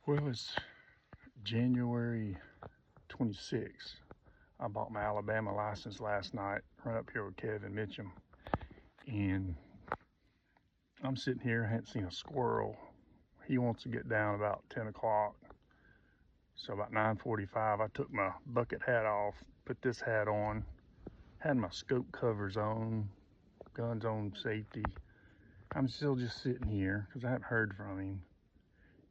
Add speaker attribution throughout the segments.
Speaker 1: Well, it's January 26th. I bought my Alabama license last night, run up here with Kevin Mitchum, and I'm sitting here, I hadn't seen a squirrel. He wants to get down about 10 o'clock. So about 9:45, I took my bucket hat off, put this hat on, had my scope covers on, guns on safety. I'm still just sitting here because I haven't heard from him.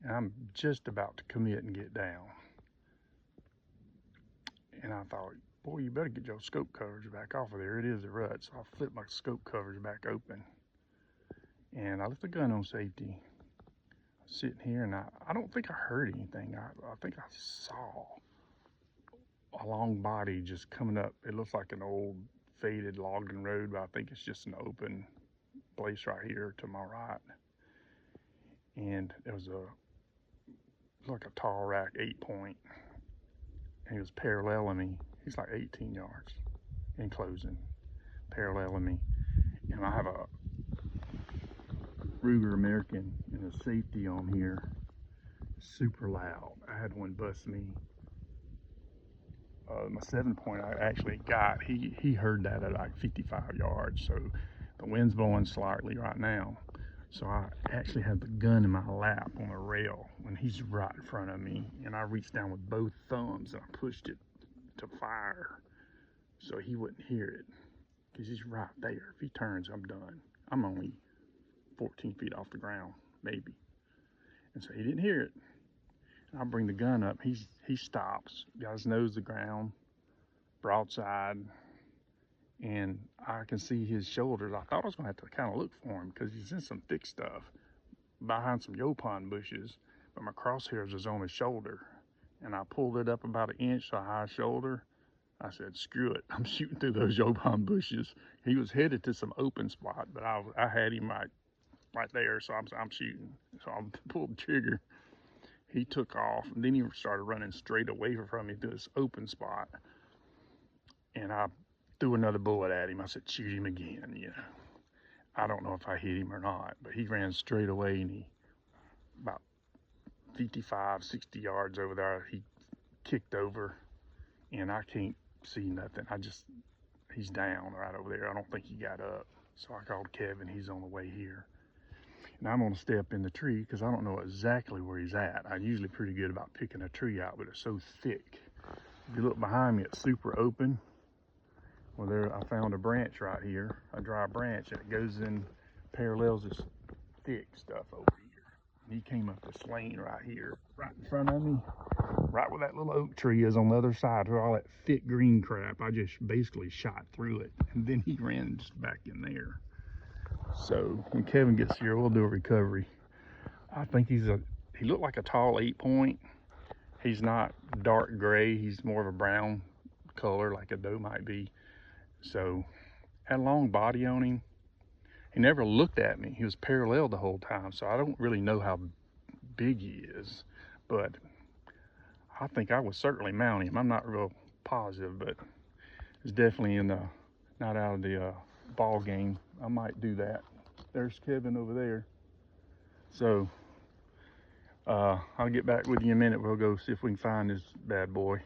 Speaker 1: And I'm just about to commit and get down. And I thought, boy, you better get your scope covers back off of there. It is a rut. So I flipped my scope covers back open. And I left the gun on safety. I'm sitting here and I don't think I heard anything. I think I saw a long body just coming up. It looks like an old faded logging road, but I think it's just an open place right here to my right. And it was like a tall rack 8-point. And he was paralleling me. He's like 18 yards in closing, paralleling me. And I have a Ruger American and a safety on here, super loud. I had one bust me. My 7-point I actually got, he heard that at like 55 yards. So the wind's blowing slightly right now. So I actually had the gun in my lap on a rail when he's right in front of me. And I reached down with both thumbs and I pushed it to fire so he wouldn't hear it, because he's right there. If he turns, I'm done. I'm only 14 feet off the ground, maybe. And so he didn't hear it. I bring the gun up. He stops, got his nose to the ground, broadside, and I can see his shoulders. I thought I was going to have to kind of look for him because he's in some thick stuff behind some yopon bushes, but my crosshairs was on his shoulder. And I pulled it up about an inch to a high shoulder. I said, screw it. I'm shooting through those yopon bushes. He was headed to some open spot, but I had him right there, so I'm shooting. So I pulled the trigger. He took off, and then he started running straight away from me to this open spot. And I threw another bullet at him. I said, shoot him again, you know. I don't know if I hit him or not, but he ran straight away, and he, about 55, 60 yards over there, he kicked over, and I can't see nothing. He's down right over there. I don't think he got up. So I called Kevin. He's on the way here. And I'm going to step in the tree because I don't know exactly where he's at. I'm usually pretty good about picking a tree out, but it's so thick. If you look behind me, it's super open. Well, there, I found a branch right here, a dry branch, and it goes in, parallels this thick stuff over here. And he came up this lane right here, right in front of me, right where that little oak tree is on the other side, where all that thick green crap. I just basically shot through it, and then he ran just back in there. So when Kevin gets here, we'll do a recovery. I think he looked like a tall 8-point. He's not dark gray. He's more of a brown color, like a doe might be. So had a long body on him. He never looked at me. He was parallel the whole time. So I don't really know how big he is, but I think I would certainly mount him. I'm not real positive, but it's definitely not out of the ball game. I might do that. There's Kevin over there. So I'll get back with you in a minute. We'll go see if we can find this bad boy.